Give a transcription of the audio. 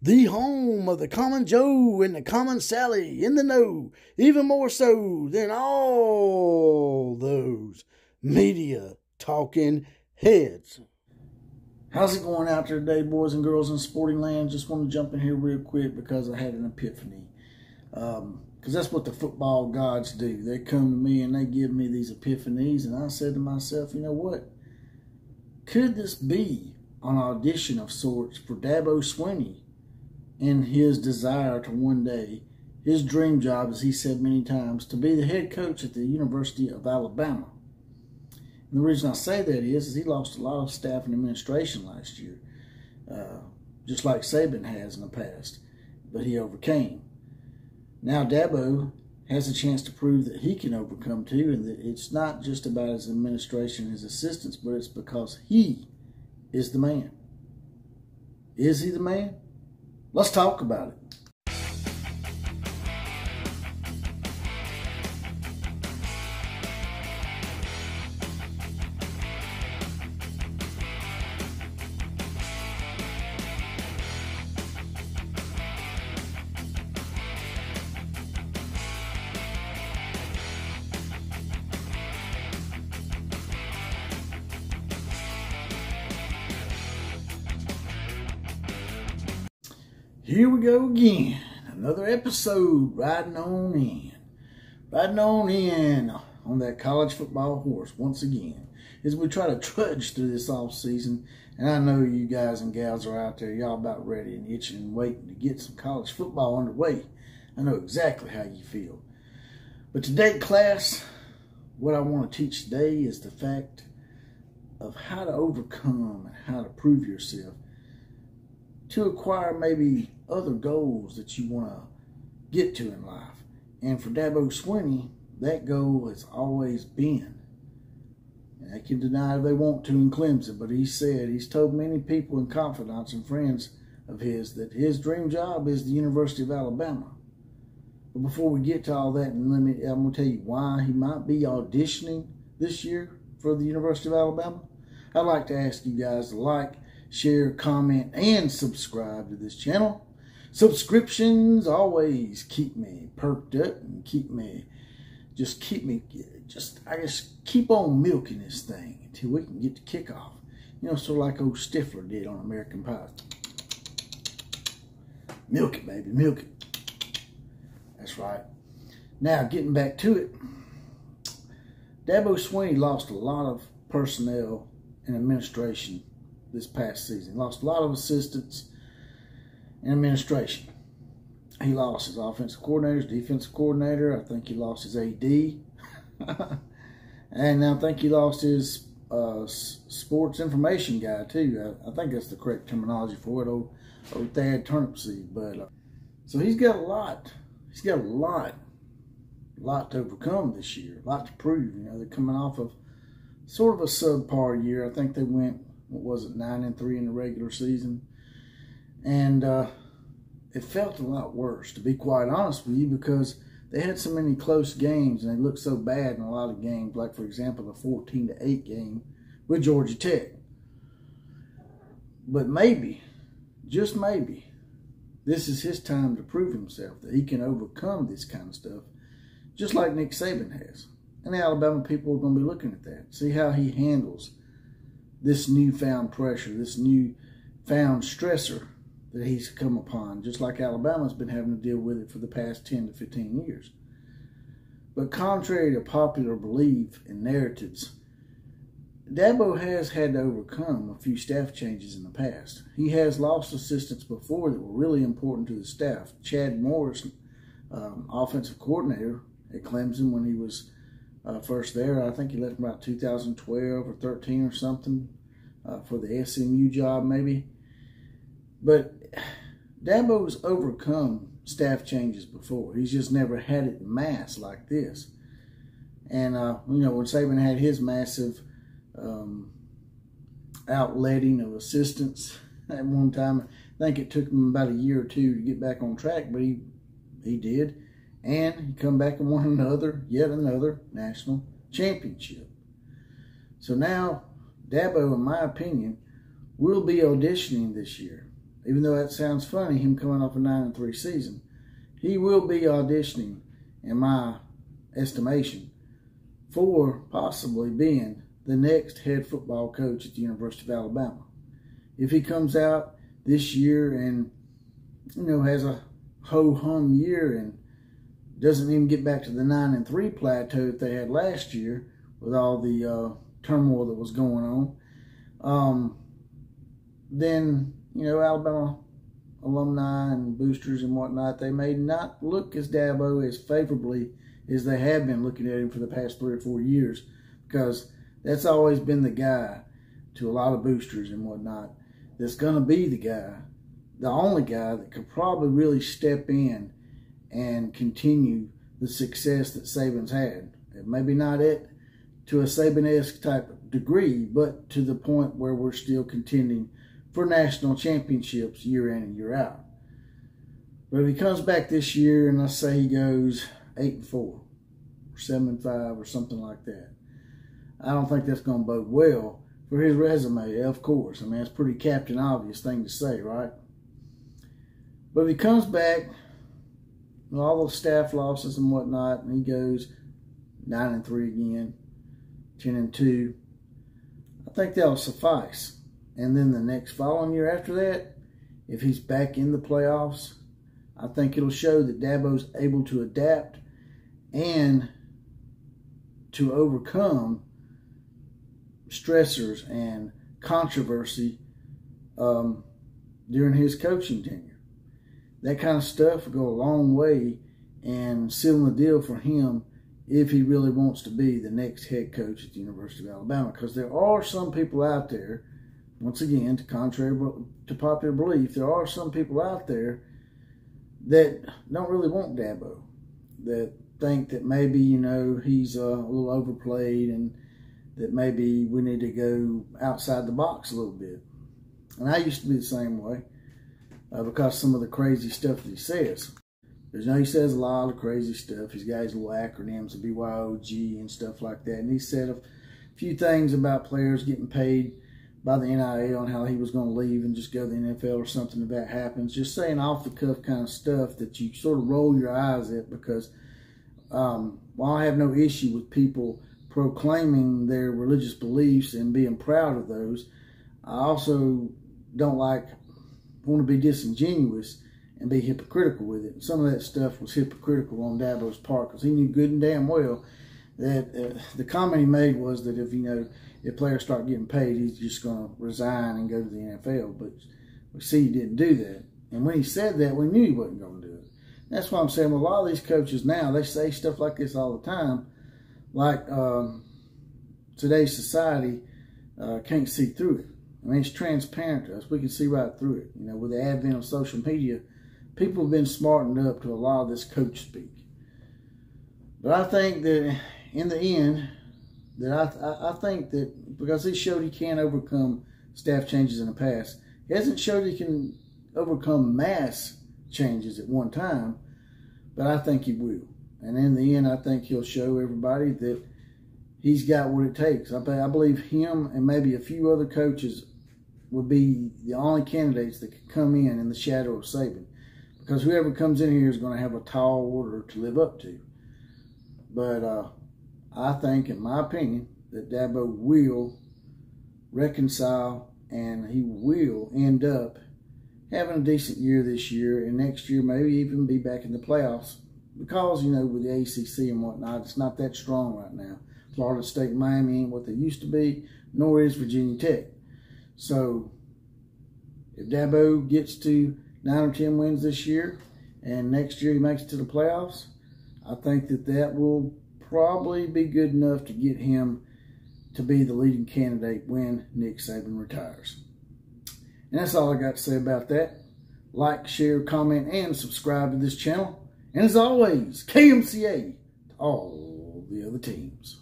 The home of the common Joe and the common Sally in the know, even more so than all those media talking heads. How's it going out there today, boys and girls in sporting land? Just want to jump in here real quick because I had an epiphany. Because that's what the football gods do. They come to me and they give me these epiphanies, and I said to myself, you know what? Could this be an audition of sorts for Dabo Swinney in his desire to one day, his dream job, as he said many times, to be the head coach at the University of Alabama? And the reason I say that is he lost a lot of staff and administration last year, just like Saban has in the past, but he overcame. Now Dabo has a chance to prove that he can overcome too, and that it's not just about his administration and his assistants, but it's because he is the man. Is he the man? Let's talk about it. Here we go again. Another episode riding on in. Riding on in on that college football horse once again. As we try to trudge through this off season. And I know you guys and gals are out there. Y'all about ready and itching and waiting to get some college football underway. I know exactly how you feel. But today, class, what I want to teach today is the fact of how to overcome and how to prove yourself to acquire maybe other goals that you want to get to in life. And for Dabo Swinney, that goal has always been, and they can deny if they want to in Clemson, but he's told many people and confidants and friends of his that his dream job is the University of Alabama. But before we get to all that, and I'm going to tell you why he might be auditioning this year for the University of Alabama. I'd like to ask you guys to like, share, comment, and subscribe to this channel. Subscriptions always keep me perked up and keep on milking this thing until we can get to kickoff. You know, sort of like old Stifler did on American Pie. Milk it, baby, milk it. That's right. Now, getting back to it, Dabo Swinney lost a lot of personnel and administration this past season. He lost a lot of assistants and administration. He lost his offensive coordinator, his defensive coordinator. I think he lost his AD. And I think he lost his sports information guy too. I think that's the correct terminology for it, old Thad Turnipseed. But so he's got a lot. He's got a lot to overcome this year, a lot to prove. You know, they're coming off of sort of a subpar year. I think they went, what was it, 9-3 in the regular season. And it felt a lot worse, to be quite honest with you, because they had so many close games and they looked so bad in a lot of games, like, for example, the 14-8 game with Georgia Tech. But maybe, just maybe, this is his time to prove himself, that he can overcome this kind of stuff, just like Nick Saban has. And the Alabama people are going to be looking at that, see how he handles this newfound pressure, this newfound stressor that he's come upon, just like Alabama's been having to deal with it for the past 10 to 15 years. But contrary to popular belief and narratives, Dabo has had to overcome a few staff changes in the past. He has lost assistants before that were really important to the staff. Chad Morris, offensive coordinator at Clemson when he was first there. I think he left about 2012 or 13 or something for the SMU job maybe. But Dabo's overcome staff changes before. He's just never had it in mass like this. And, you know, when Saban had his massive outletting of assistants at one time, I think it took him about a year or two to get back on track, but he did. And he come back and won yet another national championship. So now, Dabo, in my opinion, will be auditioning this year even though that sounds funny, him coming off a 9-3 season, he will be auditioning, in my estimation, for possibly being the next head football coach at the University of Alabama. If he comes out this year and, has a ho-hum year and doesn't even get back to the 9-3 plateau that they had last year with all the turmoil that was going on, then, Alabama alumni and boosters and whatnot, they may not look as Dabo as favorably as they have been looking at him for the past 3 or 4 years, because that's always been the guy to a lot of boosters and whatnot that's going to be the guy, the only guy that could probably really step in and continue the success that Saban's had. Maybe not to a Saban-esque type of degree, but to the point where we're still contending for national championships year in and year out. But if he comes back this year and let's say he goes 8-4 or 7-5 or something like that, I don't think that's going to bode well for his resume, of course. I mean, it's a pretty Captain Obvious thing to say, right? But if he comes back with all those staff losses and whatnot, and he goes 9-3 again, 10-2, I think that'll suffice. And then the next following year after that, if he's back in the playoffs, I think it'll show that Dabo's able to adapt and to overcome stressors and controversy during his coaching tenure. That kind of stuff will go a long way in sealing the deal for him if he really wants to be the next head coach at the University of Alabama. Because there are some people out there, once again, contrary to popular belief, there are some people out there that don't really want Dabo, that think that maybe, he's a little overplayed and that maybe we need to go outside the box a little bit. And I used to be the same way because some of the crazy stuff that he says. Because, he says a lot of crazy stuff. He's got his little acronyms, the BYOG and stuff like that. And he said a few things about players getting paid by the NIL and how he was going to leave and just go to the NFL or something if that happens. Just saying off-the-cuff kind of stuff that you sort of roll your eyes at, because while I have no issue with people proclaiming their religious beliefs and being proud of those, I also don't want to be disingenuous and be hypocritical with it. Some of that stuff was hypocritical on Dabo's part, because he knew good and damn well that the comment he made was that if players start getting paid, he's just going to resign and go to the NFL. But we see he didn't do that. And when he said that, we knew he wasn't going to do it. That's why I'm saying, well, a lot of these coaches now, they say stuff like this all the time, like today's society can't see through it. I mean, it's transparent to us. We can see right through it. With the advent of social media, people have been smartened up to a lot of this coach speak. But I think that in the end, I think that because he showed he can overcome staff changes in the past, he hasn't showed he can overcome mass changes at one time, but I think he will. And in the end, I think he'll show everybody that he's got what it takes. I believe him and maybe a few other coaches would be the only candidates that could come in the shadow of Saban, because whoever comes in here is going to have a tall order to live up to. But I think, in my opinion, that Dabo will reconcile and he will end up having a decent year this year, and next year maybe even be back in the playoffs, because, with the ACC and whatnot, it's not that strong right now. Florida State and Miami ain't what they used to be, nor is Virginia Tech. So if Dabo gets to 9 or 10 wins this year, and next year he makes it to the playoffs, I think that will probably be good enough to get him to be the leading candidate when Nick Saban retires. And that's all I got to say about that. Like, share, comment, and subscribe to this channel. And as always, KMCA to all the other teams.